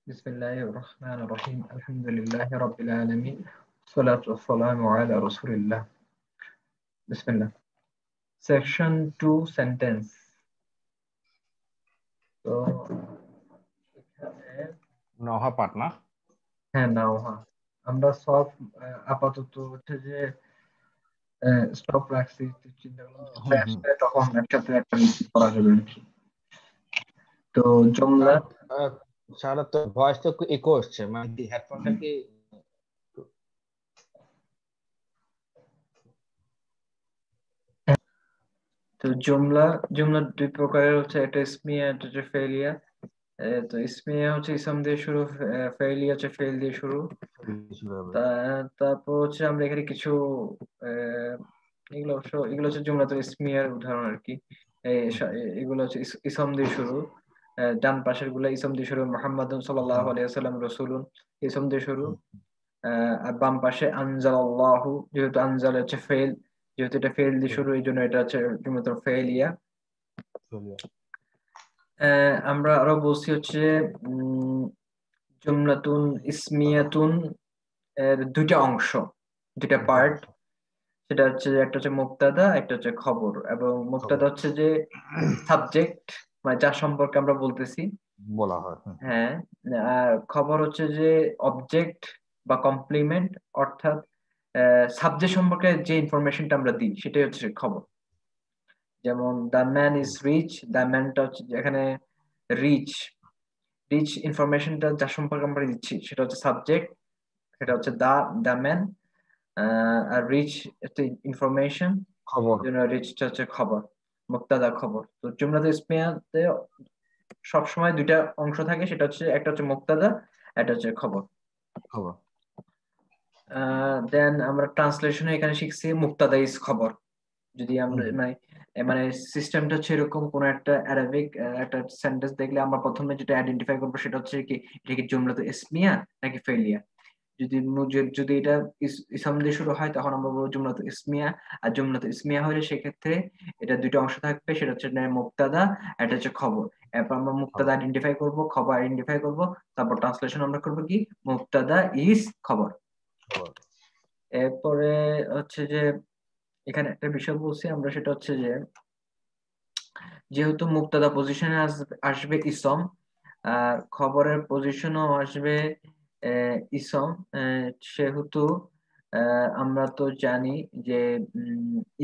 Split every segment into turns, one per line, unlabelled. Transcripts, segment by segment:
Bismillahirrahmanirrahim. Alhamdulillahi Rabbil Alameen. Salatu wassalamu ala Rasulillah. Bismillah. Section 2 sentence. তো এখানে
নওহা পাঠ না?
হ্যাঁ নাওহা আমরা সব আপাতত হচ্ছে যে স্টপ রাখছি, চিন্তা করলাম যখন আসবে তখন একসাথে একটা করা যাবে আর কি। তো জমলা
সারা তো ভয়েস তো ইকো হচ্ছে, মানে কি হেডফোনটা কি?
তো জমলা জমলা দুই প্রকারের হচ্ছে, একটা ইসমিয়া, একটা হচ্ছে ফেলিয়া। তো ইসমিয়া হচ্ছে ইসম দিয়ে শুরু, ফেলিয়া হচ্ছে ফেল দিয়ে শুরু। তারপর হচ্ছে আমরা এখানে কিছু আহ, এগুলো হচ্ছে জুমলা তো ইসমিয়ার উদাহরণ আর কি। এগুলো হচ্ছে ইসম দিয়ে শুরু। ডান পাশের গুলা ইসম দিয়ে শুরু, মুহাম্মাদুন সাল্লাল্লাহু আলাইহি ওয়াসাল্লাম রাসূলুন, ইসম দিয়ে শুরু। আর বাম পাশে আনজালাল্লাহু, যেহেতু আনজাল হচ্ছে ফেল, যেহেতু এটা ফেল দিয়ে শুরু, এই জন্য এটা হচ্ছে জুমলা তো ফেলিয়া। আমরা আরো বলছি হচ্ছে জুমলাতুন ইসমিয়াতুন এর দুইটা অংশ, দুইটা পার্ট। সেটা হচ্ছে একটা হচ্ছে মুবতাদা, একটা হচ্ছে খবর। এবং মুবতাদা হচ্ছে যে সাবজেক্ট, মানে যার সম্পর্কে আমরা বলতেছি,
বলা হয়।
হ্যাঁ। আর খবর হচ্ছে যে অবজেক্ট বা কমপ্লিমেন্ট, অর্থাৎ সাবজেক্ট সম্পর্কে যে ইনফরমেশনটা আমরা দিই সেটাই হচ্ছে খবর। যেমন the man is rich, the ম্যানটা হচ্ছে এখানে রিচ, রিচ ইনফরমেশনটা যার সম্পর্কে আমরা দিচ্ছি সেটা হচ্ছে সাবজেক্ট, সেটা হচ্ছে দ্য ম্যান। আর রিচ একটা ইনফরমেশন,
খবর।
জন্য রিচটা হচ্ছে খবর, মুক্তাদা খবর। তো জুমলাতুল ইসমিয়াতে সবসময় দুইটা অংশ থাকে, সেটা হচ্ছে একটা হচ্ছে মুক্তাদা, একটা হচ্ছে খবর।
খবর।
দেন আমরা ট্রান্সলেশনে এখানে শিখছি মুক্তাদা ইজ খবর। যদি আমরা মানে মানে সিস্টেমটা হচ্ছে এরকম, কোন একটা অ্যারাবিক একটা সেন্টেন্স দেখলে আমরা প্রথমে যেটা আইডেন্টিফাই করবো সেটা হচ্ছে কি, এটা কি জুমলাতুল ইসমিয়া নাকি ফেলিয়া। যদি যদি এটা ইসম দিয়ে শুরু হয় তখন আমরা বলবো জুমলাতুল ইসমিয়া। আর জুমলাতুল ইসমিয়া হলে সেক্ষেত্রে এটা দুটো অংশ থাকবে, সেটা হচ্ছে মুক্তাদা, এটা হচ্ছে খবর। এরপর আমরা মুক্তাদা আইডেন্টিফাই করব, খবর আইডেন্টিফাই করব, তারপর ট্রান্সলেশন আমরা করবো কি, মুক্তাদা ইজ খবর। এরপরে হচ্ছে যে এখানে একটা বিষয় বলছি আমরা, সেটা হচ্ছে যে যেহেতু মুক্তাদা পজিশনে আসবে ইসম, আর খবরের পজিশনও আসবে ইসম, সেহেতু আমরা তো জানি যে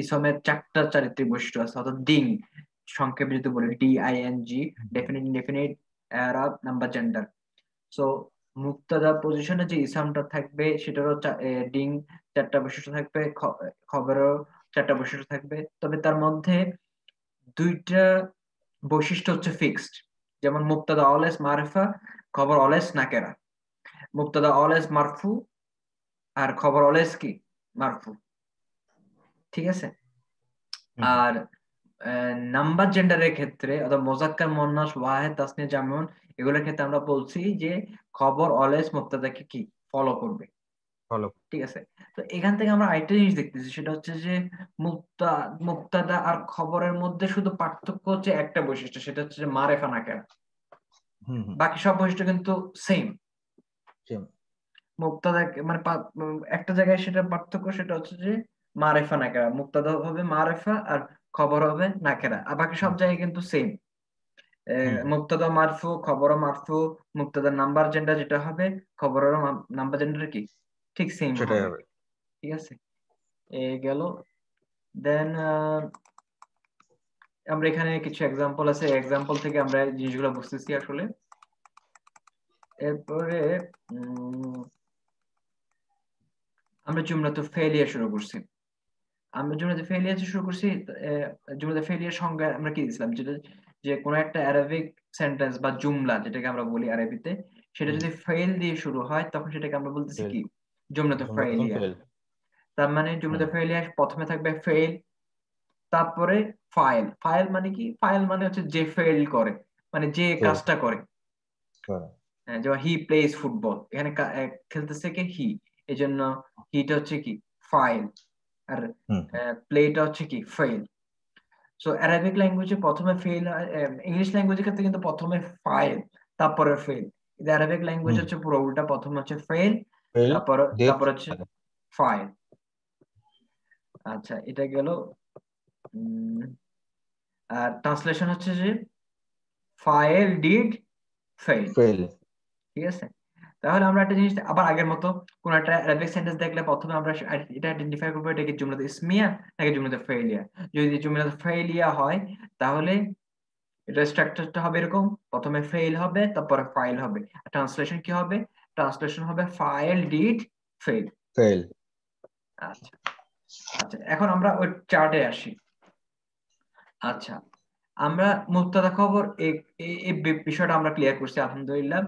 ইসমের চারটা চারিত্রিক বৈশিষ্ট্য আছে, অর্থাৎ ডিং, সংক্ষেপে যদি বলি DING, ডেফিনিট, ইনডেফিনিট, এরাব, নাম্বার, জেন্ডার। সো মুক্তাদা পজিশনে যে ইসমটা থাকবে সেটারও ডিং চারটা বৈশিষ্ট্য থাকবে, খবরেরও চারটা বৈশিষ্ট্য থাকবে। তবে তার মধ্যে দুইটা বৈশিষ্ট্য হচ্ছে ফিক্সড। যেমন মুবতাদা অলওয়েজ মারিফা, খবর অলওয়েজ নাকেরা। মুবতাদা অলওয়েজ মারফু, আর খবর অলওয়েজ কি, মারফু। ঠিক আছে। আর নাম্বার জেন্ডারের ক্ষেত্রে, অর্থাৎ মোজাক্কার, মুন্নাস, ওয়াহেদ, তাসনিয়া, জামিউন, এগুলোর ক্ষেত্রে আমরা বলছি যে খবর অলওয়েজ মুবতাদাকে কি ফলো করবে। ঠিক আছে। তো এখান থেকে আমরা আরেকটা জিনিস দেখতেছি, সেটা হচ্ছে যে মুবতাদা আর খবরের মধ্যে শুধু পার্থক্য হচ্ছে একটা বৈশিষ্ট্য, সেটা হচ্ছে যে মারেফা নাকেরা। বাকি সব বৈশিষ্ট্য কিন্তু সেম। মুবতাদা মানে একটা জায়গায় সেটা পার্থক্য, সেটা হচ্ছে যে মারেফা নাকেরা, মুবতাদা হবে মারেফা আর খবর হবে নাকেরা, আর বাকি সব জায়গায় কিন্তু সেম। মুবতাদা মারফু, খবরও মারফু, মুবতাদার নাম্বার জেন্ডার যেটা হবে, খবরেরও নাম্বার জেন্ডার কি ঠিক সেম হবে। ঠিক আছে, গেল। দেন আমরা এখানে কিছু এক্সাম্পল আছে, এক্সাম্পল থেকে আমরা এই জিনিসগুলো বুঝতেছি আসলে। এরপরে আমরা জুমলাতুল ফেলিয়া শুরু করছি। আমরা জুমলাতুল ফেলিয়া শুরু করছি। জুমলাতুল ফেলিয়ার সংজ্ঞা আমরা কি দিয়েছিলাম, যেটা যে কোনো একটা অ্যারাবিক সেন্টেন্স বা জুমলা যেটাকে আমরা বলি আরবিতে, সেটা যদি ফেল দিয়ে শুরু হয় তখন সেটাকে আমরা বলতেছি কি, জুমলাতুল ফেলিয়া। তার মানে জুমলাতুল ফেলিয়া প্রথমে থাকবে ফেল, তারপরে ফাইল। ফাইল মানে কি, ফাইল মানে হচ্ছে যে ফেল করে, মানে যে কাজটা করে। যেমন হি প্লেস ফুটবল, এখানে খেলতেছে কে, হি, এই জন্য হিটা হচ্ছে কি ফাইল, আর প্লেটা হচ্ছে কি ফেল। সো অ্যারাবিক ল্যাঙ্গুয়েজে প্রথমে ফেল, ইংলিশ ল্যাঙ্গুয়েজের ক্ষেত্রে কিন্তু প্রথমে ফাইল তারপরে ফেল, অ্যারাবিক ল্যাঙ্গুয়েজ হচ্ছে পুরো উল্টা, প্রথম হচ্ছে ফেল,
ফেল
তারপর
দেন
তারপর হচ্ছে ফাইল। আচ্ছা, এটা গেল। আর ট্রান্সলেশন হচ্ছে যে ফাইল ডিড ফেল।
ফেল।
ঠিক আছে, তাহলে আমরা একটা জিনিস আবার আগের মতো কোন একটা অ্যারাবিক সেন্টেন্স দেখলে প্রথমে আমরা এটা আইডেন্টিফাই করবো এটা কি জুমলাতে ইসমিয়া নাকি জুমলাতে ফাইলিয়া। যদি জুমলাতে ফাইলিয়া হয় তাহলে এটা স্ট্রাকচারটা হবে এরকম, প্রথমে ফেল হবে তারপরে ফাইল হবে। ট্রান্সলেশন কি হবে? ট্রান্সলেশন হবে ফাইল ডিড ফেল।
ফেল।
আচ্ছা আচ্ছা, এখন আমরা ওই চার্টে আসি। আচ্ছা, আমরা মুক্তাদা খবর এই এই বিষয়টা আমরা ক্লিয়ার করছি আলহামদুলিল্লাহ।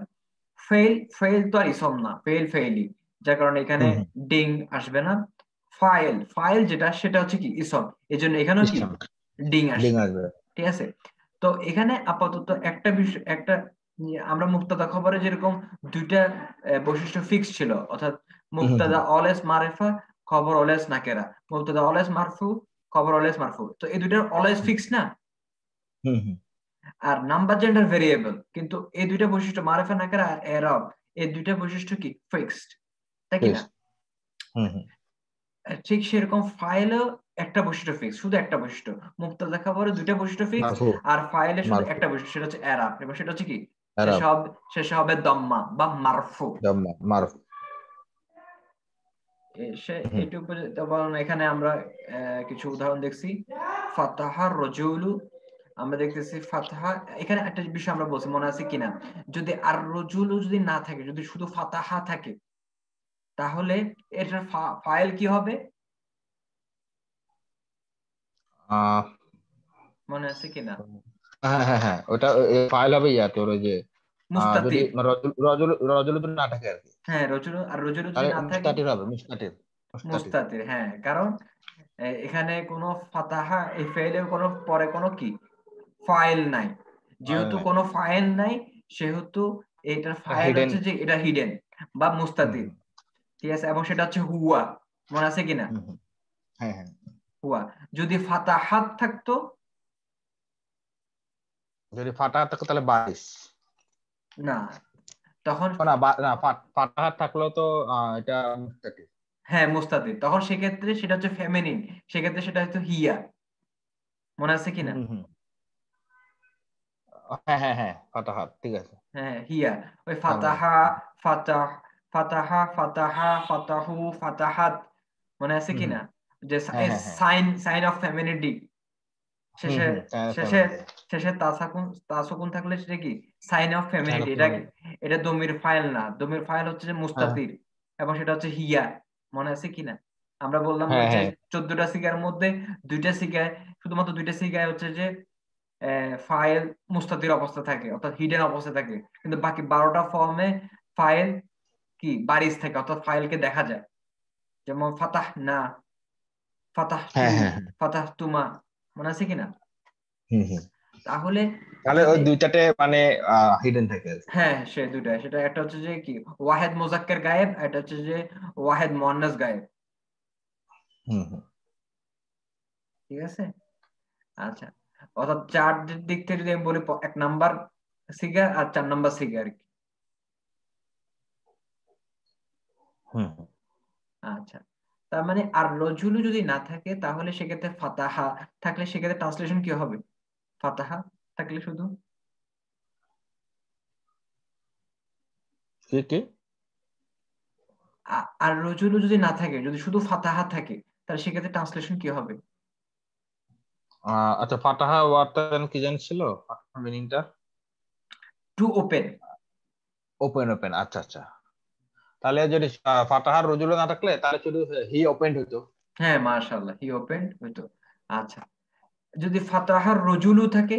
ফেল ফেল তো আর ইসম না, ফেল ফেইলি, যার কারণে এখানে ডিং আসবে না। ফাইল ফাইল যেটা সেটা হচ্ছে কি ইসম, এই জন্য এখানেও কি ডিং
ডিং
আসবে।
আসবে।
ঠিক আছে, তো এখানে আপাতত একটা বিষয়, একটা আমরা মুক্তাদা খবরে যেরকম দুইটা বৈশিষ্ট্য ফিক্স ছিল, অর্থাৎ মুক্তাদা অলওয়েজ মারিফা, খবর অলওয়েজ নাকেরা। মুক্তাদা অলওয়েজ মারফু, খবর অলওয়েজ মারফু, তো এই দুইটার অলওয়েজ ফিক্স না। আর নাম্বার জেন্ডার ভেরিয়েবল, কিন্তু এই দুইটা বৈশিষ্ট্য মারিফা নাকেরা আর এরব, এই দুইটা বৈশিষ্ট্য কি ফিক্সড, তাই কি না? ঠিক সেরকম ফাইলও একটা বৈশিষ্ট্য ফিক্স, শুধু একটা বৈশিষ্ট্য। মুক্তাদা খবরে দুইটা বৈশিষ্ট্য ফিক্স, আর ফাইলে শুধু একটা বৈশিষ্ট্য, সেটা হচ্ছে এরাব, এবং সেটা হচ্ছে কি শেষে হবে দম্মা বা মারফু।
মারফু।
এইটুকু এখানে আমরা কিছু উদাহরণ দেখছি। ফাতাহার রজুলু, আমরা দেখতেছি ফাতাহা। এখানে একটা বিষয় আমরা বলছি, মনে আছে কিনা, যদি আর রজুলু যদি না থাকে, যদি শুধু ফাতাহা থাকে, তাহলে এটার ফাইল কি হবে? মনে আছে কিনা?
হ্যাঁ হ্যাঁ হ্যাঁ, ওটা ফাইল হবে তোর ওই যে যদি
মুস্তাতির।
রজল রজল যদি না থাকে আর কি,
হ্যাঁ, রজুলু, আর রজুলু যদি
তাহলে
না থাকে
মুস্তাতির হবে, মুস্তাতির। মুস্তাতির।
মুস্তাতির। হ্যাঁ, কারণ এখানে কোনো ফাতাহা, এই ফেইলের কোনো পরে কোনো কি ফাইল নাই। যেহেতু কোনো ফাইল নাই, সেহেতু এটার ফাইল
হিডেন।
হচ্ছে যে এটা হিডেন বা মুস্তাতির। ঠিক আছে, এবং সেটা হচ্ছে হুয়া। মনে আছে কিনা?
হ্যাঁ হ্যাঁ।
হুয়া। যদি ফাতাহাত থাকতো,
যদি ফাটা থাকে তাহলে 22।
না, তখন
না না, ফাটা হাত থাকলেও তো এটা মুস্তাতির।
হ্যাঁ মুস্তাতির, তখন সেক্ষেত্রে সেটা হচ্ছে ফেমিনিন, সেক্ষেত্রে সেটা হচ্ছে হিয়া। মনে আছে কিনা?
হ্যাঁ হ্যাঁ হ্যাঁ, ফাটা হাত, ঠিক আছে।
হ্যাঁ, হিয়া। ওই
তারপরে
ফাতাহা, ফাতাহ, ফাতাহা, ফাতাহা, ফাতাহু, ফাতাহাত। মনে আছে কিনা যে
হ্যাঁ হ্যাঁ হ্যাঁ।
সাইন সাইন অফ ফেমিনিটি, শেষে শেষে শেষে তাসাকুন থাকলে সেটা কি সাইন অফ ফেমিনিটি। এটা এটা দমির ফাইল না, দমির ফাইল হচ্ছে যে মুস্তাতির, এবং সেটা হচ্ছে হিয়া। মনে আছে কিনা? আমরা বললাম না যে 14টা সিগার মধ্যে দুইটা সিগায়, শুধুমাত্র দুইটা সিগায় হচ্ছে যে ফাইল মুস্তাতির অবস্থা থাকে, অর্থাৎ হিডেন অবস্থা থাকে, কিন্তু বাকি 12টা ফর্মে ফাইল কি বারিজ থাকে, অর্থাৎ ফাইলকে দেখা যায়। যেমন ফাতাহ না, ফাতাহ তু, ফাতাহ তুমা। মনে আছে কিনা? তাহলে
তাহলে ওই দুইটাতে মানে হিডেন থাকে।
হ্যাঁ, সে দুইটা, সেটা একটা হচ্ছে যে কি ওয়াহেদ মুজাক্কের গায়েব, এটা হচ্ছে যে ওয়াহেদ মুয়ান্নাস গায়েব। ঠিক আছে, আচ্ছা। অর্থাৎ চার দিক থেকে যদি আমি বলি, 1 নাম্বার সিগা আর 4 নাম্বার সিগা আর কি। আচ্ছা, তার মানে আর রজুলু যদি না থাকে, তাহলে সেক্ষেত্রে ফাতাহা থাকলে সেক্ষেত্রে ট্রান্সলেশন কি হবে? ফাতাহা থাকলে শুধু,
কি
আর রজুলু যদি না থাকে, যদি শুধু ফাতাহা থাকে, তাহলে সেক্ষেত্রে ট্রান্সলেশন কি হবে?
আচ্ছা, ফাতাহা ওয়ার্ডটা কি জানছিল মিনিংটা?
To open.
ওপেন ওপেন, আচ্ছা আচ্ছা। তাহলে যদি ফাতাহার রজুলে না থাকলে তাহলে শুধু হি ওপেন্ড হতো।
হ্যাঁ, মাশাআল্লাহ, হি ওপেন হইতো। আচ্ছা, যদি ফাতাহার রজুলু থাকে,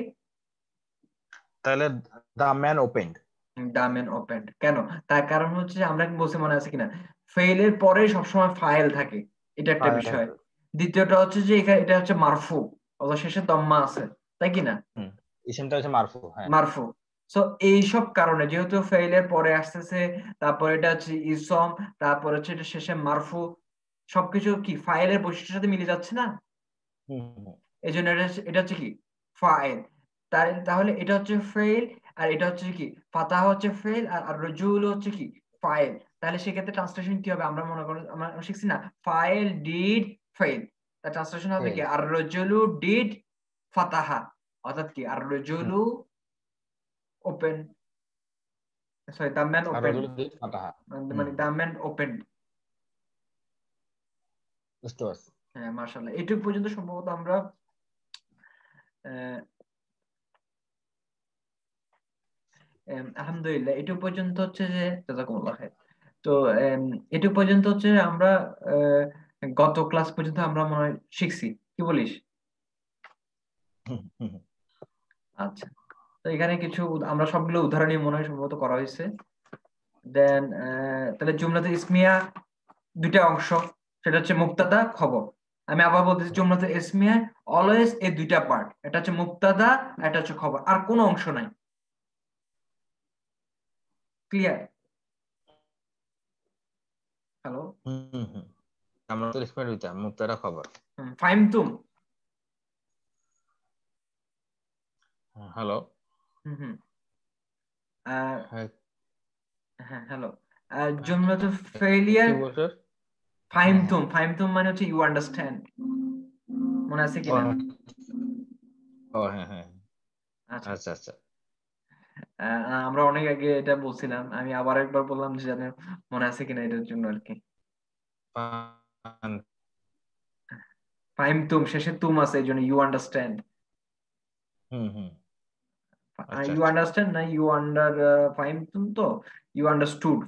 তাহলে the man opened.
The man open কেন? তার কারণ হচ্ছে যে আমরা বলছি, মনে আছে কিনা, ফেইলের পরে সবসময় ফাইল থাকে, এটা একটা বিষয়। দ্বিতীয়টা হচ্ছে যে এখানে এটা হচ্ছে মারফু, অথবা শেষে দম্মা আছে, তাই কিনা?
ইসমটা হচ্ছে মারফু, হ্যাঁ।
মারফু। সো এইসব কারণে যেহেতু ফেইলের পরে আসতেছে, তারপর এটা হচ্ছে ইসম, তারপর হচ্ছে এটা শেষে মারফু, সবকিছু কি ফাইলের বৈশিষ্ট্যের সাথে মিলে যাচ্ছে না। এই জন্য এটা হচ্ছে কি ফাইল। তাহলে এটা হচ্ছে ফেইল, আর এটা হচ্ছে কি ফাতাহা হচ্ছে ফেল, আর আর রজুল হচ্ছে কি ফাইল। তাহলে সেক্ষেত্রে ট্রান্সলেশন কি হবে? আমরা মনে করি আমরা শিখছি না ফাইল ডিড ফেল, তার ট্রান্সলেশন হবে কি
ফেল।
আর রজুলু ডিড ফাতাহা, অর্থাৎ কি আর
হুম।
রজুলু ওপেন, সরি দ্য ম্যান
আর
ওপেন,
রজুল দিন ফাতাহা।
মানে দ্য ম্যান ওপেন।
বুঝতে পারছি।
হ্যাঁ মাশাআল্লাহ, এটুকু পর্যন্ত সম্ভবত আমরা আলহামদুলিল্লাহ এটুকু পর্যন্ত হচ্ছে যে জাযাকুমুল্লাহ খাইর। তো এটুকু পর্যন্ত হচ্ছে আমরা গত ক্লাস পর্যন্ত আমরা মনে হয় শিখছি, কি বলিস?
হুম, হুম, হুম।
আচ্ছা, তো এখানে কিছু আমরা সবগুলো উদাহরণই মনে হয় সম্ভবত করা হয়েছে। দেন তাহলে জুমলাতুল ইসমিয়া দুইটা অংশ, সেটা হচ্ছে মুবতাদা খবর। আমি আবার বলতেছি জুমলাতুল ইসমিয়া অলওয়েজ এই দুইটা পার্ট, এটা হচ্ছে মুবতাদা, এটা হচ্ছে খবর, আর কোনো অংশ নাই। ক্লিয়ার? হ্যালো?
হুম, হুম। আমরা তো ইসমাইল দিতাম মুক্তারা খবর।
ফাহিমতুম?
হ্যালো।
হুম হুম আহ,
হ্যাঁ,
হ্যাঁ হ্যালো।
হ্যাঁ,
জুমলাতুল
কি
ফেলিয়ার
বলছো? হ্যাঁ, হ্যাঁ।
ফাহিমতুম, ফাহিমতুম মানে হচ্ছে ইউ আন্ডারস্ট্যান্ড, মনে আছে
ও,
কিনা?
ও, হ্যাঁ, হ্যাঁ।
আচ্ছা,
আচ্ছা, আচ্ছা।
আমরা অনেক আগে এটা বলছিলাম, আমি আবার একবার বললাম যে জানেন মনে আছে কিনা এটার জন্য আর কি।
ফান-
ফাহিমতুম শেষে তুম আছে এই জন্য ইউ আন্ডারস্ট্যান্ড।
হুম, হুম। আচ্ছা,
ইউ
আচ্ছা।
আন্ডারস্ট্যান্ড না ইউ আন্ডার, ফাহিমতুম তো ইউ আন্ডারস্টুড,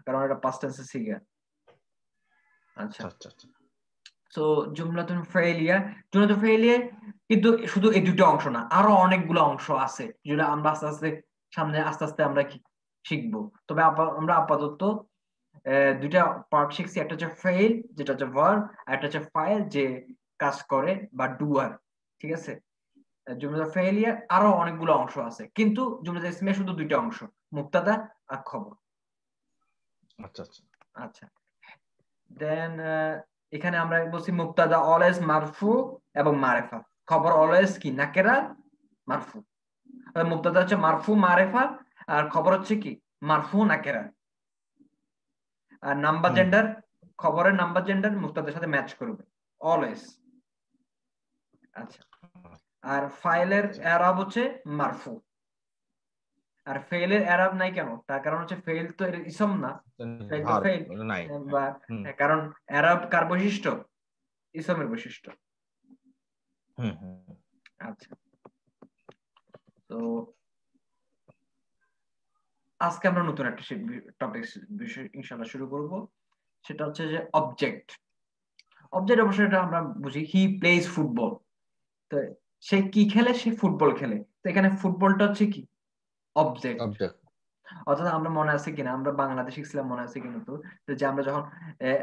কারণ এটা পাস্ট টেন্সে শিখে। আচ্ছা,
আচ্ছা, আচ্ছা, আচ্ছা।
সো জুমলাতুন ফেলিয়া কিন্তু শুধু এই দুটো অংশ না, আরো অনেকগুলো অংশ আছে যেটা আমরা আস্তে আস্তে সামনে আস্তে আস্তে আমরা কি শিখবো। তবে আমরা আপাতত দুইটা পার্ট শিখছি, একটা হচ্ছে ফেইল যেটা হচ্ছে ভার্ব, আর একটা হচ্ছে ফাইল যে কাজ করে বা ডুয়ার। ঠিক আছে? জুমলা ফেলিয়ার আরো অনেকগুলো অংশ আছে, কিন্তু জুমলা ইসমিয়া শুধু দুইটা অংশ, মুবতাদা আর খবর।
আচ্ছা, আচ্ছা।
আচ্ছা, দেন এখানে আমরা বলছি মুবতাদা অলওয়েজ মারফু এবং মারেফা, খবর অলওয়েজ কি নাকেরা মারফু। মুবতাদা হচ্ছে মারফু মারেফা, আর খবর হচ্ছে কি মারফু নাকেরা। আর নাম্বার
হুম, হুম।
জেন্ডার, খবরের নাম্বার জেন্ডার মুবতাদার সাথে ম্যাচ করবে অলওয়েজ। আচ্ছা, আর ফাইলের
আচ্ছা,
এরাব হচ্ছে মারফু। আর ফেইলের এরাব নাই কেন? তার কারণ হচ্ছে ফেইল তো এর ইসম না, ফেইল তো
ভার্ব
ফেইল,
নাই। হ্যাঁ,
বা
হুম,
কারণ এরাব কার বৈশিষ্ট্য? ইসমের বৈশিষ্ট্য।
হুম, হুম।
আচ্ছা, তো আজকে আমরা নতুন একটা টপিক বিষয় ইনশাআল্লাহ শুরু করব, সেটা হচ্ছে যে অবজেক্ট। অবজেক্ট অবশ্যই এটা আমরা বুঝি হি প্লেজ ফুটবল, তো সে কি খেলে? সে ফুটবল খেলে। তো এখানে ফুটবলটা হচ্ছে কি অবজেক্ট।
অবজেক্ট।
অর্থাৎ আমরা মনে আছে কিনা, আমরা বাংলাদেশে শিখছিলাম মনে আছে কিনা তো, যে আমরা যখন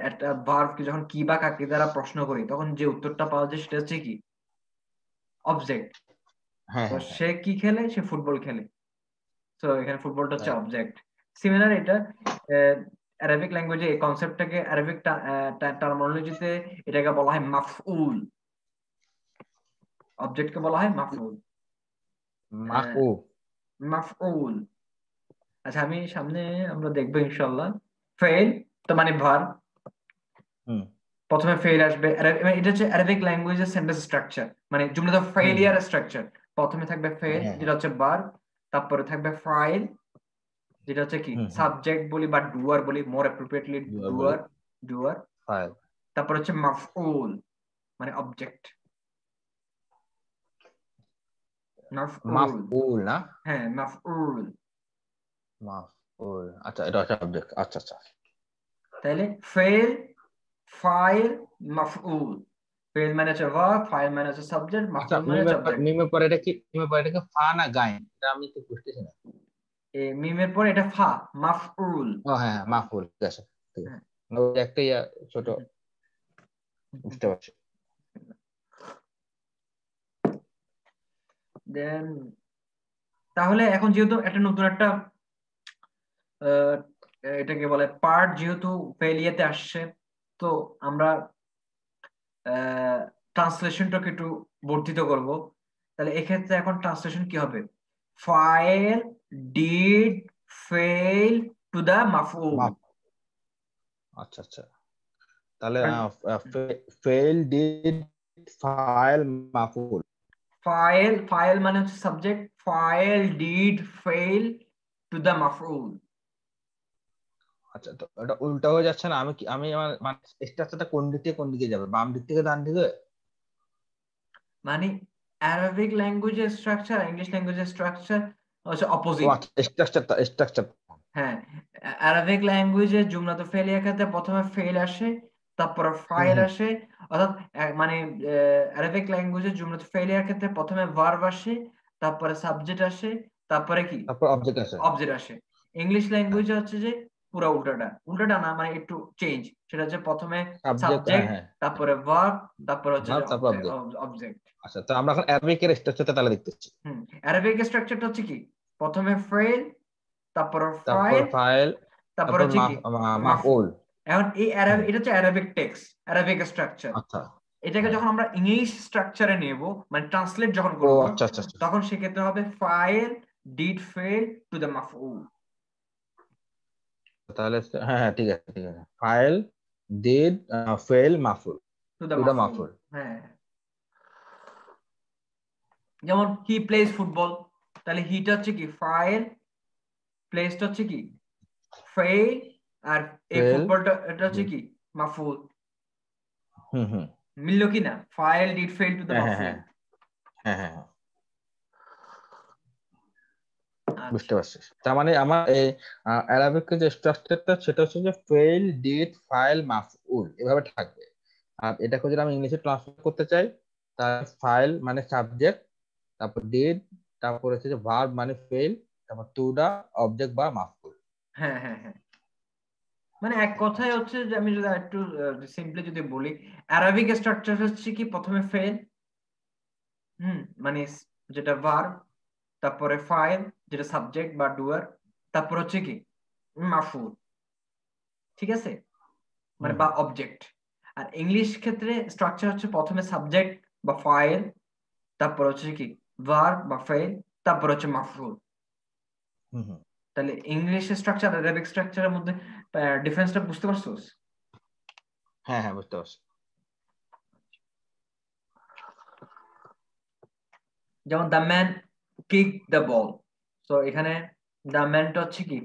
একটা ভার্বকে যখন কি বা কাকে দ্বারা প্রশ্ন করি তখন যে উত্তরটা পাওয়া যায় সেটা হচ্ছে কি অবজেক্ট।
হ্যাঁ,
তো
হ্যাঁ, হ্যাঁ।
সে কি খেলে? সে ফুটবল খেলে। তো এখানে ফুটবলটা হচ্ছে
রাইট।
অবজেক্ট। সিমিলার এটা অ্যারাবিক ল্যাঙ্গুয়েজে এই কনসেপ্টটাকে অ্যারাবিক টার্মিনোলজিতে এটাকে বলা হয় মাফউল, অবজেক্টকে বলা হয় মাফউল।
মাফউ।
মাফউল। আচ্ছা, আমি সামনে আমরা দেখবো ইনশাআল্লাহ। ফেল তো মানে ভার্ব,
হুম,
প্রথমে ফেল আসবে, এটা হচ্ছে অ্যারাবিক ল্যাঙ্গুয়েজের সেন্টেন্স স্ট্রাকচার, মানে জুমলাতে
হুম, হুম।
Failure structure. প্রথমে থাকবে ফেল
হ্যাঁ, হ্যাঁ।
যেটা হচ্ছে ভার্ব, তারপরে থাকবে ফাইল যেটা হচ্ছে কি
হুম, হুম।
সাবজেক্ট বলি বা ডুয়ার বলি, মোর অ্যাপ্রোপ্রিয়েটলি
বলি
ডুয়ার, ডুয়ার।
ফাইল।
তারপর হচ্ছে মাফউল মানে অবজেক্ট, মাফউল।
মাফউল না?
হ্যাঁ মাফউল।
মাফউল। আচ্ছা, এটা হচ্ছে অবজেক্ট। আচ্ছা, আচ্ছা।
তাহলে ফেল, ফাইল, মাফউল। ফেল মানে হচ্ছে ভার্ব, ফাইল মানে হচ্ছে সাবজেক্ট,
আচ্ছা,
মাফউল মানে হচ্ছে অবজেক্ট।
মিমের পরে এটা কি ফা না গাইন? এটা আমি তো বুঝতেছি না।
মিমের পর এটা ফা, মাফউল।
ও, হ্যাঁ, হ্যাঁ, মাফুল, ঠিক আছে, ঠিক আছে। ওই একটা ছোট বুঝতে পারছি।
দেন তাহলে এখন যেহেতু একটা নতুন একটা আহ, এটাকে বলে পার্ট যেহেতু ফেলিয়াতে আসছে, তো আমরা ট্রান্সলেশনটাকে একটু বর্ধিত করব। তাহলে এক্ষেত্রে এখন ট্রান্সলেশন কি হবে? File did fail to the maf'ul.
আচ্ছা আচ্ছা, তাহলে fail did file মাফুল।
ফাইল মানে হচ্ছে সাবজেক্ট, ফাইল ডিড ফেল টু দ্য মাফউল।
আচ্ছা, তো এটা উল্টা হয়ে যাচ্ছে না? আমি আমার মানে স্ট্রাকচারটা কোন দিক থেকে কোন দিকে যাবে, বাম দিক থেকে ডান দিকে?
মানে অ্যারাবিক ল্যাঙ্গুয়েজের স্ট্রাকচার ইংলিশ ল্যাঙ্গুয়েজের স্ট্রাকচার হচ্ছে
ও
অপোজিট।
আচ্ছা, স্ট্রাকচার।
হ্যাঁ, অ্যারাবিক ল্যাঙ্গুয়েজে জুমলাতুল ফেলিয়া খাতে প্রথমে ফেল আসে, তারপরে
হুম
ফাইল
হুম।
আসে। অর্থাৎ মানে অ্যারাবিক ল্যাঙ্গুয়েজে জুমলাতুল ফেলিয়ার ক্ষেত্রে প্রথমে ভার্ব আসে, তারপরে সাবজেক্ট আসে, তারপরে কি
তারপর অবজেক্ট আছে।
অবজেক্ট আসে। ইংলিশ ল্যাঙ্গুয়েজে হচ্ছে যে পুরো উল্টাটা, উল্টাটা না মানে একটু চেঞ্জ। সেটা হচ্ছে প্রথমে
সাবজেক্ট, হ্যাঁ
সাবজেক্ট,
হ্যাঁ,
তারপরে ভার্ব, তারপরে হচ্ছে যে
ভার্ব তারপর অবজেক্ট।
অবজেক্ট।
আচ্ছা, তো আমরা এখন অ্যারাবিকের স্ট্রাকচারটা তাহলে দেখতেছি।
অ্যারাবিক স্ট্রাকচারটা হচ্ছে কি, প্রথমে ফেল, তারপরে
তারপর
ফাইল,
ফাইল,
তারপর
তারপর
হচ্ছে কি মাফউল।
মাফউল।
এখন এই
হুম।
এটা হচ্ছে অ্যারাবিক টেক্সট, অ্যারাবিক স্ট্রাকচার।
আচ্ছা।
এটাকে
হ্যাঁ।
যখন আমরা ইংলিশ স্ট্রাকচারে নেব, মানে ট্রান্সলেট যখন
ও
করব,
আচ্ছা আচ্ছা আচ্ছা।
তখন সেক্ষেত্রে হবে ফাইল ডিড ফেল টু দ্য মাফউল।
তাহলে হ্যাঁ হ্যাঁ, ঠিক আছে ঠিক আছে, ফাইল ডিড ফেল মাফুল
টু দ্য
টু দা
মাফউল।
মাফুল।
হ্যাঁ, যেমন হি প্লেজ ফুটবল, তাহলে হিটা হচ্ছে কি ফাইল, প্লেসটা হচ্ছে কি ফেল, আর এই
ফেল।
ফুটবলটা এটা হচ্ছে কি মাফউল।
হুম হুম।
মিললো কি না, ফাইল ডিড ফেল টু দ্য
হ্যাঁ হ্যাঁ
মাফউল।
হ্যাঁ হ্যাঁ হ্যাঁ হ্যাঁ, বুঝতে
আচ্ছা।
পারছিস? তার মানে আমার এই অ্যারাবিকের যে স্ট্রাকচারটা সেটা হচ্ছে যে ফেল ডিড ফাইল মাফউল এভাবে থাকবে। আর এটাকে যদি আমি ইংলিশে ট্রান্সলেট করতে চাই, তাহলে ফাইল মানে সাবজেক্ট, তারপর ডিড, তারপর হচ্ছে যে ভার্ব মানে ফেল, তারপর টু দা অবজেক্ট বা মাফউল।
হ্যাঁ হ্যাঁ হ্যাঁ, মানে এক কথায়
আচ্ছা।
হচ্ছে যে আমি যদি একটু সিম্পলি যদি বলি, অ্যারাবিক স্ট্রাকচার হচ্ছে কি প্রথমে ফেল, মানে যেটা ভার্ব, তারপরে ফাইল যেটা সাবজেক্ট বা ডুয়ার, তারপর হচ্ছে কি মাফউল। ঠিক আছে, মানে
হুম
বা
হুম
অবজেক্ট। আর ইংলিশ ক্ষেত্রে স্ট্রাকচার হচ্ছে প্রথমে সাবজেক্ট বা ফাইল, তারপর হচ্ছে কি ভার্ব বা ফেল, তারপর হচ্ছে মাফউল।
হুম হুম।
তাহলে ইংলিশ স্ট্রাকচার আর অ্যারাবিক স্ট্রাকচারের মধ্যে ডিফারেন্সটা বুঝতে পারছোস?
হ্যাঁ হ্যাঁ, বুঝতে পারছি।
যেমন the man kick the ball, তো এখানে দ্য ম্যানটা হচ্ছে কি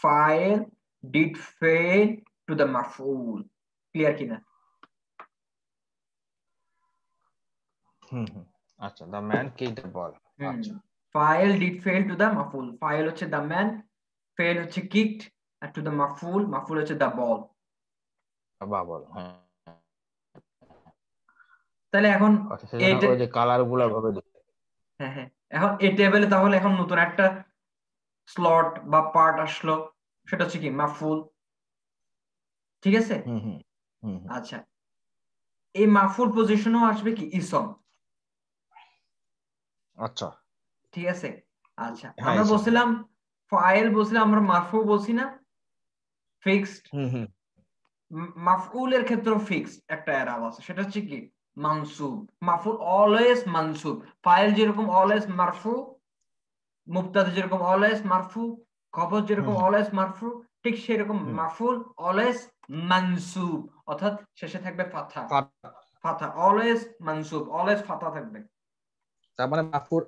ফাইল ডিড ফেল টু দ্য মাফউল। ক্লিয়ার কিনা?
হুম হুম। আচ্ছা, the man kick the ball.
হুম,
আচ্ছা।
ফাইল ডিড ফেল টু দ্য মাফউল, ফাইল হচ্ছে দ্য ম্যান, ফেল হচ্ছে কিকড, আর টু দ্য মাফউল, মাফউল হচ্ছে দ্য বল।
বা বল, হ্যাঁ।
তাহলে এখন
আচ্ছা, সেজন্য
এটা,
ওই যে কালার গুলা ভাবে দিচ্ছে।
হ্যাঁ হ্যাঁ, এখন এই টেবিলে তাহলে এখন নতুন একটা স্লট বা পার্ট আসলো, সেটা হচ্ছে কি মাফউল। ঠিক আছে।
হুম হুম হুম হুম।
আচ্ছা, এই মাফউল পজিশনও আসবে কি ইসম।
আচ্ছা।
ঠিক আছে। আচ্ছা,
হ্যাঁ,
আমরা
ইসম, হ্যাঁ।
বলছিলাম ফাইল, বলছিলাম আমরা মারফু বলছি না, ফিক্সড।
হুম হুম
মাফউলের ক্ষেত্রেও ফিক্সড একটা এরাব আছে, সেটা হচ্ছে কি মানসুব। মাফউল অলওয়েজ মানসুব। ফাইল যেরকম অলওয়েজ মারফু, মুবতাদা যেরকম অলওয়েজ মারফু, খবর
হুম
যেরকম
হুম
অলওয়েজ মারফু, ঠিক সেরকম
হুম।
মাফউল অলওয়েজ মানসুব। অর্থাৎ শেষে থাকবে ফাথা।
ফাত-
ফাথা অলওয়েজ মানসুব, অলওয়েজ ফাথা থাকবে।
তার মানে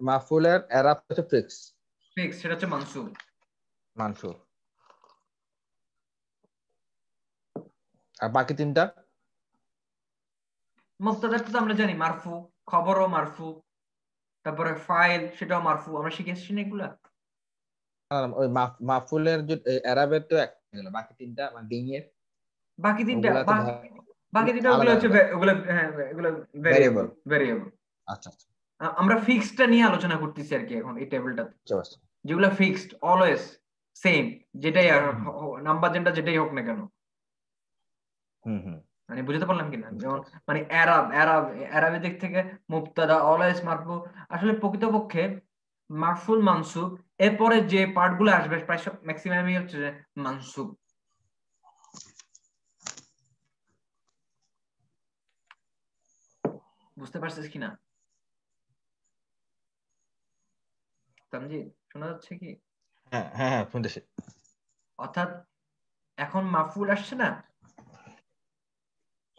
মাফুলের এরাব হচ্ছে ফিক্স,
ফিক্স, সেটা হচ্ছে মানসুব।
মানসুর। আর বাকি তিনটা?
মুবতাদাটা তো আমরা জানি মারফু, খবরও মারফু, তারপরে ফাইল সেটাও মারফু, আমরা শিখে এসেছি না এগুলা।
ওই মাফুলের যে এরাবের তো এক গেল, বাকি তিনটা মানে ডিং এর
বাকি তিনটা
ওগুলা তো
বাকি তিনটা ওগুলো
আলাদা
হচ্ছে
আলাদা
ওগুলো, হ্যাঁ ওগুলো ভেরিয়েবল,
ভ্যারিয়েবল।
ভেরিয়েবল।
আচ্ছা আচ্ছা,
আমরা ফিক্সডটা নিয়ে আলোচনা করতেছি আর কি এখন এই টেবিলটাতে।
বুঝতে পারছি।
যেগুলো ফিক্সড অলওয়েজ সেম, যেটাই
হুম হুম
নাম্বার যেটা যেটাই হোক না কেন।
হুম হুম,
মানে বুঝতে পারলাম কিনা?
বুঝতে
যেমন
পারছি।
মানে অ্যারাবের দিক থেকে মুবতাদা অলওয়েজ মারফু। আসলে প্রকৃতপক্ষে মারফুল মানসুব, এরপরে যে পার্ট গুলো আসবে প্রায় সব ম্যাক্সিমামই হচ্ছে যে মানসুব। বুঝতে পারছিস কিনা তানজি? শোনা যাচ্ছে কি?
হ্যাঁ হ্যাঁ হ্যাঁ শুনতেছি।
অর্থাৎ এখন মাফউল আসছে না,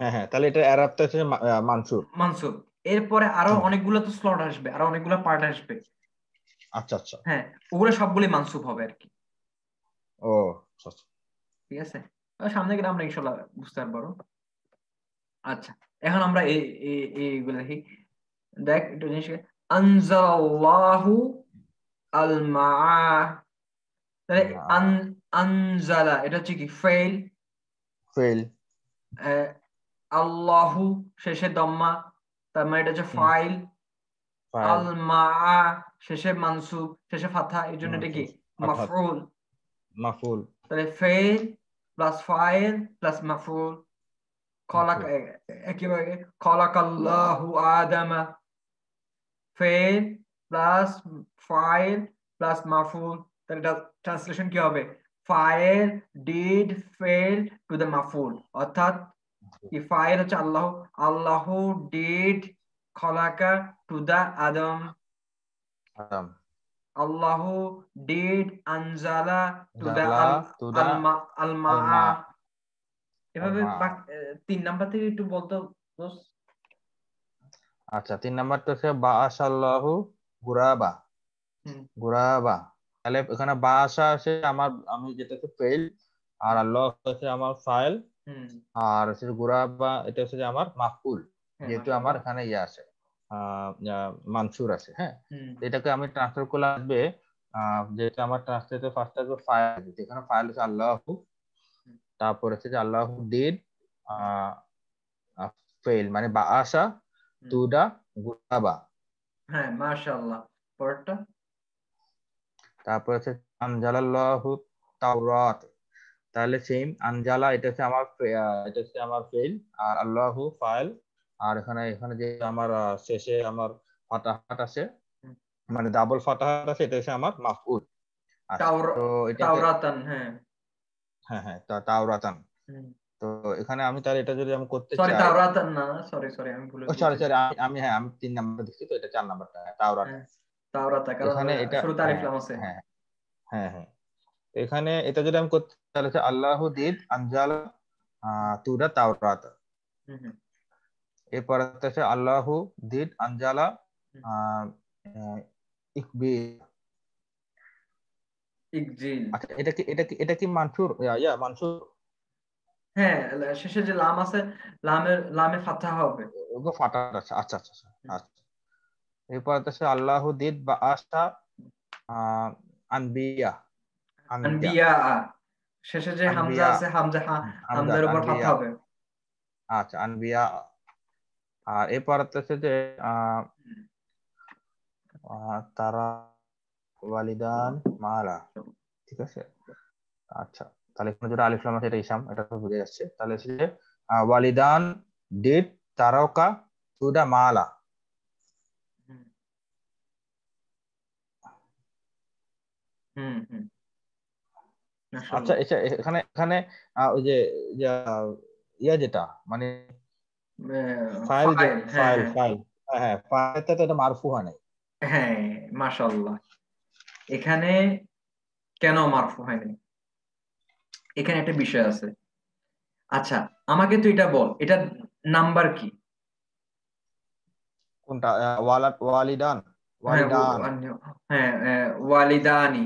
হ্যাঁ হ্যাঁ, তাহলে এটা এরাবটা হচ্ছে মানসুর।
মানসুব। এরপরে আরো
হুম,
অনেকগুলো তো স্লট আসবে, আরো অনেকগুলো পার্ট আসবে।
আচ্ছা আচ্ছা।
হ্যাঁ, ওগুলো সবগুলি মানসুব হবে আর কি।
ও আচ্ছা আচ্ছা।
ঠিক আছে, সামনে গেলে আমরা ইনশাল্লাহ বুঝতে পারবো। আচ্ছা, এখন আমরা এই এইগুলো দেখি। দেখ একটু জিনিস, আনজালাল্লাহু আল মা, তাহলে আনজালা এটা হচ্ছে কি ফেল,
ফেল।
আল্লাহু শেষে দম্মা, তার মানে এটা হচ্ছে
হুম,
ফাইল।
ফাইল।
আল মা শেষে মানসুব, শেষে ফাথা, এই জন্য এটা কি
মানসুর অর্থাৎ
মাফউল।
মাফুল।
তাহলে ফেল প্লাস ফাইল প্লাস মাফউল। খলাক
মাফুল।
একেবারে খলাকাল্লাহু আদামা, ফেল প্লাস ফাইল প্লাস মাফুল। তাহলে এটা ট্রান্সলেশন কি হবে? ফাইল ডিড ফেল টু দ্য মাফুল, অর্থাৎ কি ফাইল হচ্ছে আল্লাহ, আল্লাহ ডিড খলাকা টু দা আদম,
আদম।
আল্লাহ ডিড আনজালা টু দা
জালা তুদা
আলমা, আলমা।
আলমা।
এভাবে
আলমা।
3 নাম্বার থেকে একটু বলতো দোস্ত।
আচ্ছা, 3 নাম্বারটা হচ্ছে বাআসাল্লাহু গুরাবা।
হুম
গুরাবা। তাহলে এখানে বাসা আছে আমার, আমি যেটা হচ্ছে ফেল, আর আল্লাহ হচ্ছে আমার ফাইল,
হুম।
আর হচ্ছে গুরাবা এটা হচ্ছে যে আমার মাফউল।
হ্যাঁ,
যেহেতু আমার
মাশাআল্লাহ।
এখানে ইয়ে আছে, মানসুর আছে। হ্যাঁ,
হুম
তো এটাকে আমি ট্রান্সফার করলে আসবে, যেটা আমার ট্রান্সলেটর ফার্স্ট আসবে ফাইল, যেখানে ফাইল হচ্ছে আল্লাহ,
হুম
তারপর হচ্ছে যে আল্লাহ ডিড ফেল মানে বাআসা
হুম।
তুদা গুরাবা।
হ্যাঁ, মাশাআল্লাহ। পরেরটা।
তারপর হচ্ছে আনজালাল্লাহু তাওরাত। তাহলে সেম আনজালা এটা হচ্ছে আমার এটা হচ্ছে আমার ফেল, আর আল্লাহু ফাইল, আর এখানে এখানে যে আমার শেষে আমার ফাতাহাত আছে,
হুম।
মানে ডাবল ফাতাহাত আছে, এটা হচ্ছে আমার মাফউল। আচ্ছা,
তাওর
তো এটাকে
তাওরাতান, হ্যাঁ।
হ্যাঁ হ্যাঁ তাওরাতান।
হুম।
তো এখানে আমি তাহলে এটা যদি আমি করতে
সরি,
চাই,
তাওরাতান না, সরি সরি, আমি ভুলে
ও সরি
বলছি।
সরি, আমি হ্যাঁ আমি 3 নাম্বার দিচ্ছি, তো এটা 4 নাম্বারটা তাওরাতান।
হ্যাঁ, তাওরাতা, কারণ
এখানে এটা
শুরুতে আলিফ
হ্যাঁ
লাম আছে।
হ্যাঁ হ্যাঁ হ্যাঁ, এখানে এটা যদি আমি করতে, তাহলে হচ্ছে আল্লাহু দিদ আনজালা
হুম
তুদা তাওরাত।
হুম হুম
এরপর হচ্ছে আল্লাহু দিদ আনজালা
হুম।
আহ, আহ, ইকবি।
ইকজিল।
আচ্ছা, এটা কি মানসুর, মানসুর।
হ্যাঁ, শেষে যে লাম আছে, লামে ফাথা হবে।
ওগো ফাটা আছে, আচ্ছা আচ্ছা আচ্ছা
হুম।
আচ্ছা। এরপর হচ্ছে আল্লাহু দিদ বা আশা আহ, আনবিয়া। আনবিয়া।
আনবিয়া, শেষে যে হামজা
আনবিয়া।
আছে, হামজা
হামজা
হামজার উপর ফাথা
আনবিয়া।
হবে।
আচ্ছা আনবিয়া। আর এরপর হচ্ছে যে আহ তারা ওয়ালিদান মালা। ঠিক আছে। আচ্ছা, তাহলে এখানে যেটা আলিফ লাম আছে এটা ইসাম, এটা তো বুঝে যাচ্ছে। তাহলে হচ্ছে যে ওয়ালিদান ডিড তারকা তুদা মালা।
হুম হুম হুম।
আচ্ছা,
মাশাআল্লাহ।
এখানে এখানে ওই যে ইয়া ইয়া যেটা মানে ফাইল, যে
ফাইল, হ্যাঁ
ফাইল
হ্যাঁ
ফাইল, হ্যাঁ হ্যাঁ ফাইলটা তো এটা মারফু হয় নাই।
হ্যাঁ। মাশাআল্লাহ। এখানে কেন মারফু হয়নি, এখানে একটা বিষয় আছে। আচ্ছা, আমাকে তুই এটা বল, এটা নাম্বার কি?
কোনটা? ওয়ালিদান।
হ্যাঁ
ওয়ালিদান।
হ্যাঁ, ওয়ালিদানি।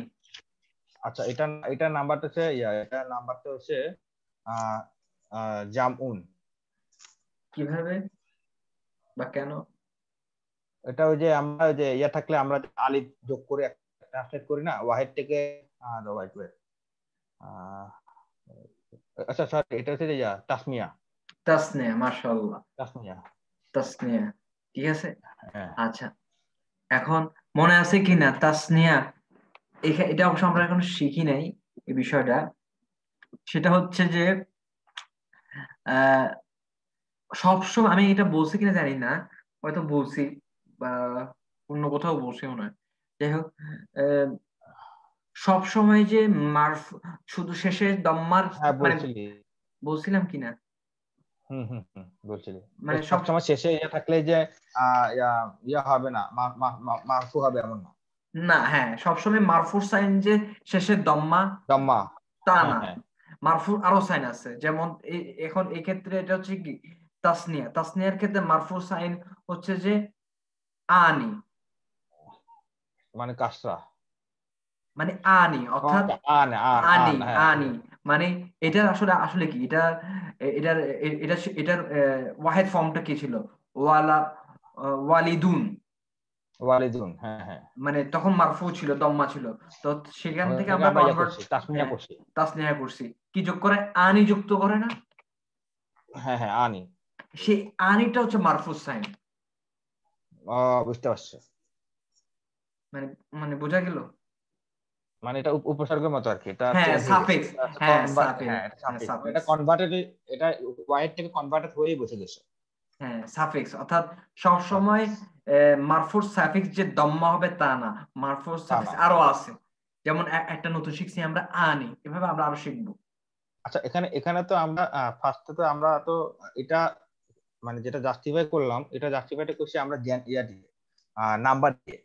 আচ্ছা, এটা এটা নাম্বারটা হচ্ছে এটা নাম্বারটা হচ্ছে আহ জামউন।
কিভাবে বা কেন?
এটা ওই যে আমরা ওই যে থাকলে আমরা আলিফ যোগ করে ট্রান্সলেট করি না, ওয়াহিদ থেকে ওয়াইট ওয়েট। আচ্ছা সরি, এটা হচ্ছে যে তাসমিয়া।
তাসনিয়া, মাশাআল্লাহ।
তাসমিয়া।
তাসনিয়া, ঠিক আছে।
হ্যাঁ।
আচ্ছা, এখন মনে আছে কি না তাসনিয়া, এটা অবশ্য আমরা এখনো শিখি নাই এই বিষয়টা। সেটা হচ্ছে যে আহ সবসময়, আমি এটা বলছি কিনা জানি না, হয়তো বলছি বা অন্য কোথাও বলছি মনে হয়। যাই হোক, সব সময় যে মারফু, শুধু শেষে দম্মার,
হ্যাঁ
মানে
বলছিলি।
বলছিলাম কিনা,
হুম বলছিলি।
মানে সব,
সবসময় শেষে থাকলে যে আহ ইয়া ইয়া হবে না, মারফু হবে এমন না।
না, হ্যাঁ, সবসময় মারফুর সাইন যে শেষে দম্মা
দম্মা।
তা
হ্যাঁ
না।
হ্যাঁ।
মারফুর আরো সাইন আছে, যেমন এখন এই ক্ষেত্রে এটা হচ্ছে কি তাসনিয়া, তাসনিয়ার ক্ষেত্রে মারফুর সাইন হচ্ছে যে আনি,
মানে কাসরা।
মানে আনি,
ও
অর্থাৎ
আচ্ছা, আন আন
আনি,
আন, হ্যাঁ ঠিক
আনি,
আছে।
মানে এটার
আচ্ছা।
আসলে আসলে কি এটা, এটার এটার ওয়াহেদ ফর্মটা কি ছিল? ওয়ালা, ওয়ালিদুন,
ওয়ালিদুন, হ্যাঁ হ্যাঁ।
মানে তখন মারফু ছিল, দম্মা ছিল, তো সেখান থেকে
ওটাকে
আমরা
আমরা ইয়া
কনভার্ট,
করছি, তাসমিয়া
হ্যাঁ,
করছি।
তাসনিয়া করছি, কি যোগ করে, আনি যুক্ত করে না,
হ্যাঁ হ্যাঁ, আনি।
সেই আনিটা হচ্ছে মারফুস সাইন।
ও, বুঝতে পারছি।
মানে মানে বোঝা গেল?
মানে এটা উপসর্গের মতো আর কি, এটা
হ্যাঁ,
চেঞ্জ হয়ে গেছে,
সাফিক্স,
এটা
হ্যাঁ সাফিক্স,
হ্যাঁ এটা
হ্যাঁ
সাফিক্স, এটা
সাফিক্স,
কনভার্টেড, এটা ওয়াইড থেকে কনভার্টেড হয়েই বসে গেছে।
হ্যাঁ সাফিক্স, অর্থাৎ সব সময়
সাফিক্স।
মারফুর সাফিক্স যে দম্মা হবে তা না, মারফুর
তা
সাফিক্স
না।
আরো আছে, যেমন একটা নতুন শিখছি আমরা আনি, এভাবে আমরা আরো শিখবো।
আচ্ছা, এখানে এখানে তো আমরা ফার্স্টে তো আমরা তো এটা মানে যেটা জাস্টিফাই করলাম, এটা জাস্টিফাইটা করছি আমরা ইয়া দিয়ে, নাম্বার দিয়ে,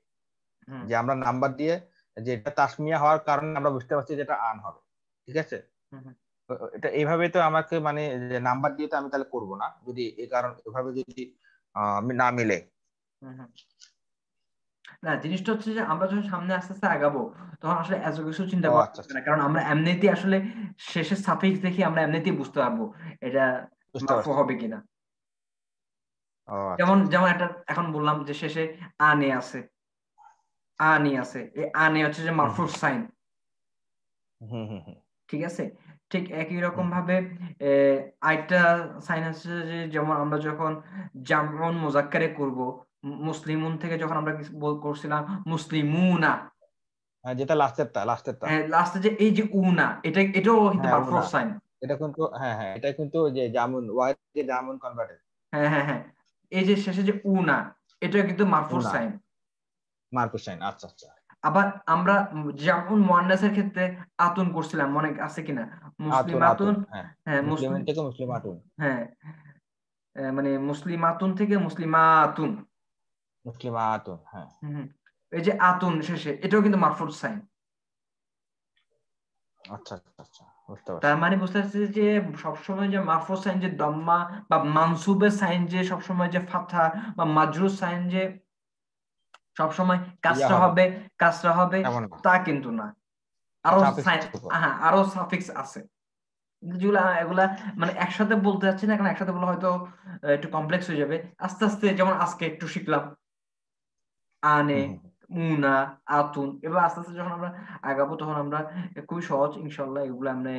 হুম
যে আমরা নাম্বার দিয়ে, যে এটা তাসমিয়া হওয়ার কারণে আমরা বুঝতে পারছি যে এটা আন হবে। ঠিক আছে।
হুম হুম
তো এটা এইভাবে তো আমাকে মানে যে নাম্বার দিয়ে তো আমি তাহলে করবো না, যদি এই কারণ এভাবে যদি না মিলে।
হুম হুম। না, জিনিসটা হচ্ছে যে আমরা যখন সামনে আস্তে আস্তে আগাবো, তখন আসলে এত কিছু চিন্তা
ও
করা
আচ্ছা
লাগবে
আচ্ছা,
না, কারণ আমরা এমনিতেই আসলে শেষের সাফিক্স দেখি আমরা এমনিতেই বুঝতে পারবো এটা
বুঝতে
মারফু
পারছি।
হবে কিনা।
ও আচ্ছা
যেমন
আচ্ছা।
যেমন একটা এখন বললাম যে শেষে আনে আছে, আনি আছে, এই আনে হচ্ছে যে
হুম
মারফুর সাইন,
হুম হুম হুম
ঠিক আছে। ঠিক একই রকম
হুম হুম।
ভাবে আরেকটা সাইন আছে যে, যেমন আমরা যখন জামউন মুজাক্কারে করব, মুসলিমুন থেকে যখন আমরা করছিলাম মুসলিমুনা,
যেটা লাস্টেরটা, লাস্টেরটা।
হ্যাঁ লাস্টে যে এই যে উনা, এটাও কিন্তু
হ্যাঁ
মারফুর
উনা,
সাইন।
এটা কিন্তু হ্যাঁ হ্যাঁ, এটা কিন্তু যে জামুন, ওয়াই যে জামুন কনভার্টেড।
হ্যাঁ হ্যাঁ হ্যাঁ, এই যে শেষে যে উনা, এটাও কিন্তু মারফুর
উনা,
সাইন।
মার্কুস সাইন, আচ্ছা আচ্ছা।
আবার আমরা যেমন মুয়ান্নাসের ক্ষেত্রে আতুন করছিলাম, মনে আছে কিনা?
আতুন
মুসলিমাতুন,
আতুন, হ্যাঁ।
হ্যাঁ
মুসলিমিন
মুসলিম,
থেকে মুসলিম আতুন।
হ্যাঁ মানে মুসলিমাতুন থেকে মুসলিমাতুন।
মুসলিম আতুন, হ্যাঁ।
হুম হুম। এই যে আতুন শেষে, এটাও কিন্তু মারফুর সাইন।
আচ্ছা আচ্ছা আচ্ছা, বুঝতে
তার
পারছি।
মানে বুঝতে পারছি যে সবসময় যে মারফুর সাইন যে দম্মা বা মানসুবের সাইন যে সবসময় যে ফাথা বা মাজরুর সাইন যে সবসময়
ইয়া
কাসরা
হবে,
হবে, কাসরা হবে,
এমন না।
তা কিন্তু না। আরো
সাফিক্স
সাইন,
থাকবো।
হ্যাঁ আরো সাফিক্স আছে, যেগুলা এগুলা মানে একসাথে বলতে যাচ্ছি না, কারণ একসাথে বলা হয়তো একটু কমপ্লেক্স হয়ে যাবে। আস্তে আস্তে যেমন আজকে একটু শিখলাম আনে,
হুম হুম।
মুনা, আতুন, এবার আস্তে আস্তে যখন আমরা আগাবো তখন আমরা খুবই সহজ ইনশাল্লাহ এগুলো আমরা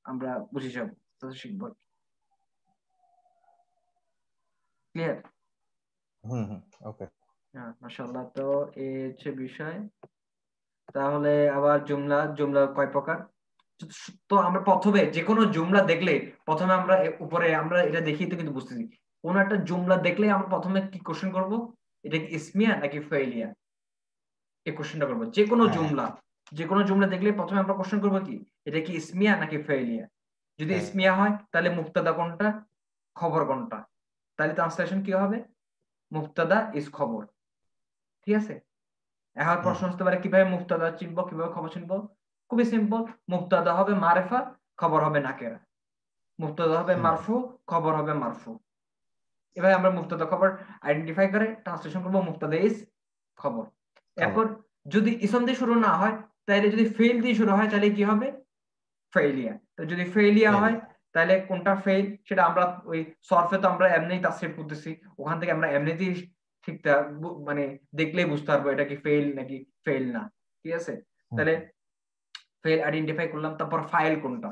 আমরা বুঝে যাবো, শিখবো। ক্লিয়ার?
হুম হুম। ওকে।
হ্যাঁ মাশাআল্লাহ, তো এই হচ্ছে বিষয়। তাহলে আবার জুমলা, জুমলা কয় প্রকার? তো আমরা প্রথমে যে কোনো জুমলা দেখলে প্রথমে আমরা উপরে আমরা এটা দেখি তো কিন্তু বুঝতেছি, কোন একটা জুমলা দেখলে আমরা প্রথমে কি কোশ্চেন করব, এটা কি ইসমিয়া নাকি ফাইলিয়া, এই কোশ্চেনটা করবো। যে কোনো
হ্যাঁ হ্যাঁ
জুমলা, যে কোনো জুমলা দেখলে প্রথমে আমরা কোশ্চেন করবো কি, এটা কি ইসমিয়া নাকি ফাইলিয়া। যদি
হ্যাঁ।
ইসমিয়া হয় তাহলে মুবতাদা কোনটা, খবর কোনটা, তাহলে ট্রান্সলেশন কি হবে, মুবতাদা ইজ খবর। ঠিক আছে। এখন
হুম
প্রশ্ন আসতে পারে কিভাবে মুবতাদা চিনবো, কিভাবে খবর চিনবো? খুবই সিম্পল, মুবতাদা হবে মারেফা, খবর হবে নাকেরা। মুবতাদা হবে
হুম
মারফু, খবর হবে মারফু। এভাবে আমরা মুবতাদা খবর আইডেন্টিফাই করে ট্রান্সলেশন করবো মুবতাদা ইজ খবর।
খবর।
এরপর যদি ইসম দিয়ে শুরু না হয়, তাহলে যদি ফেল দিয়ে শুরু হয় তাহলে কি হবে, ফেইলিয়া। তো যদি ফেইলিয়া হয়
ফেলিয়া।
তাহলে কোনটা ফেল সেটা আমরা ওই সরফে তো আমরা এমনিই তাসরিফ করতেছি, ওখান থেকে আমরা এমনিতেই শিখতে মানে দেখলেই বুঝতে পারবো এটা কি ফেল নাকি ফেল না। ঠিক আছে।
হুম
তাহলে
হুম।
ফেল আইডেন্টিফাই করলাম, তারপর ফাইল কোনটা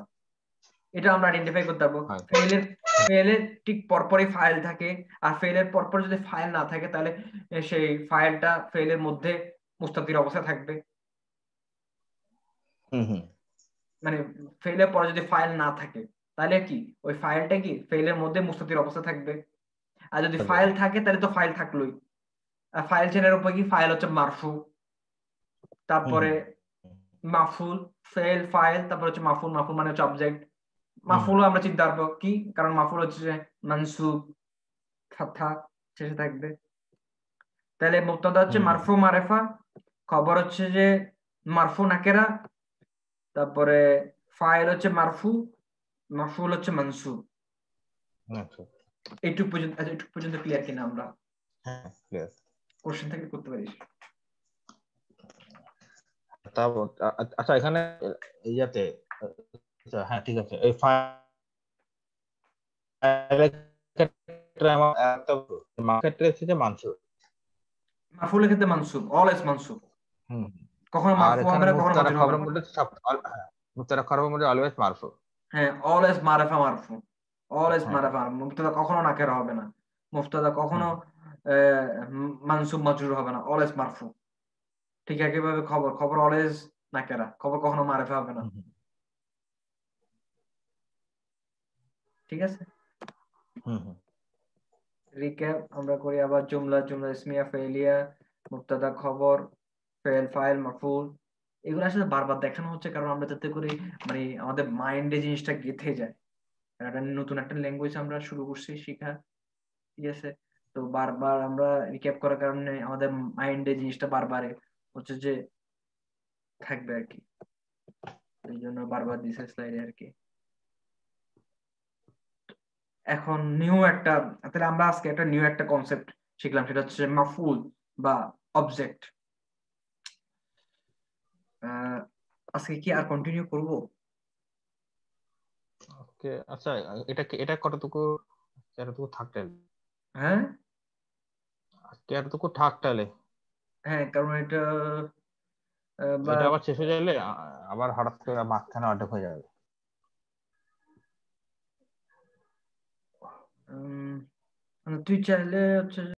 এটা আমরা আইডেন্টিফাই করতে পারবো।
হয়।
ফেলের, ফেলের ঠিক পরপরই ফাইল থাকে, আর ফেলের পরপর যদি ফাইল না থাকে তাহলে সেই ফাইলটা ফেলের মধ্যে মুস্তাতির অবস্থায় থাকবে।
হুম হুম।
মানে ফেলের পরে যদি ফাইল না থাকে তাহলে কি ওই ফাইলটা কি ফেলের মধ্যে মুস্তাতির অবস্থা থাকবে। আর যদি
থাকবে,
ফাইল
হ্যাঁ।
থাকে তাহলে তো ফাইল থাকলোই। আর ফাইল চেনার উপর কি, ফাইল হচ্ছে মারফু,
হুম
তারপরে
হুম
মাফুল, ফেল ফাইল, তারপর হচ্ছে মাফুল, মাফুল মানে হচ্ছে অবজেক্ট।
হুম হুম
মাফুলও আমরা চিনতে পারবো কি, কারণ মাফুল হচ্ছে যে মানসুব, ফাথা শেষে থাকবে। তাহলে মুবতাদা হচ্ছে
হুম হুম
মারফু মারেফা, খবর হচ্ছে যে মারফু নাকেরা, তারপরে ফাইল হচ্ছে মারফু, মাফউল হচ্ছে মানসুব।
আচ্ছা
এইটুকু পর্যন্ত, আচ্ছা এইটুকু পর্যন্ত ক্লিয়ার কিনা আমরা?
হ্যাঁ ক্লিয়ার।
কোশ্চেন থাকলে করতে পারিস।
তারপর আচ্ছা এখানে ইয়াতে আচ্ছা হ্যাঁ ঠিক আছে, এই ফাইলের ক্ষেত্রে আমার একটা মার্কেটে হচ্ছে যে মানসুর।
মারফুলের ক্ষেত্রে মানসুব, অলওয়েজ মানসুব,
হুম।
কখনো
আর
মারফু
এখানে
হবে না, কখনো
মুবতাদা
মাজরুর হবে
খবরের
না।
মধ্যে সব হ্যাঁ, মুবতাদা খবরের মধ্যে অলওয়েজ মারফু।
হ্যাঁ, অলওয়েজ মারাফা মারফু, অলওয়েজ
হ্যাঁ
মারাফা। মুবতাদা কখনো নাকেরা হবে না, মুবতাদা কখনো
হুম
মানসুব মাজরুর হবে না, অলওয়েজ মারফু। ঠিক একইভাবে খবর, খবর অলওয়েজ নাকেরা, খবর কখনো মারাফা হবে না।
হুম হুম
ঠিক আছে,
হুম হুম
রিক্যাপ আমরা করি আবার। জুমলা, জুমলা ইসমিয়া, ফেলিয়া, মুবতাদা, খবর, ফেল, ফাইল, মাফউল, এগুলো আসলে বারবার দেখানো হচ্ছে কারণ আমরা যাতে করে মানে আমাদের মাইন্ডে জিনিসটা গেঁথে যায়। একটা নতুন একটা ল্যাঙ্গুয়েজ আমরা শুরু করছি শেখা, ঠিক আছে? তো বারবার আমরা রিক্যাপ করার কারণে আমাদের মাইন্ডে জিনিসটা বারবার হচ্ছে যে থাকবে আর কি, এই জন্য বারবার দিছে স্লাইডে আর কি। এখন নিউ একটা, তাহলে আমরা আজকে একটা নিউ একটা কনসেপ্ট শিখলাম, সেটা হচ্ছে মাফউল বা অবজেক্ট। আজকে কি আর কন্টিনিউ করব?
ওকে আচ্ছা, এটা কতটুকু, এতটুকু থাকতে
হ্যাঁ,
এতটুকু থাক তাহলে।
হ্যাঁ, কারণ এটা বা
এটা আবার শেষ হয়ে গেলে আবার হঠাৎ করে মাঝখানে অর্ধেক হয়ে যাবে।
তুই চাইলে হচ্ছে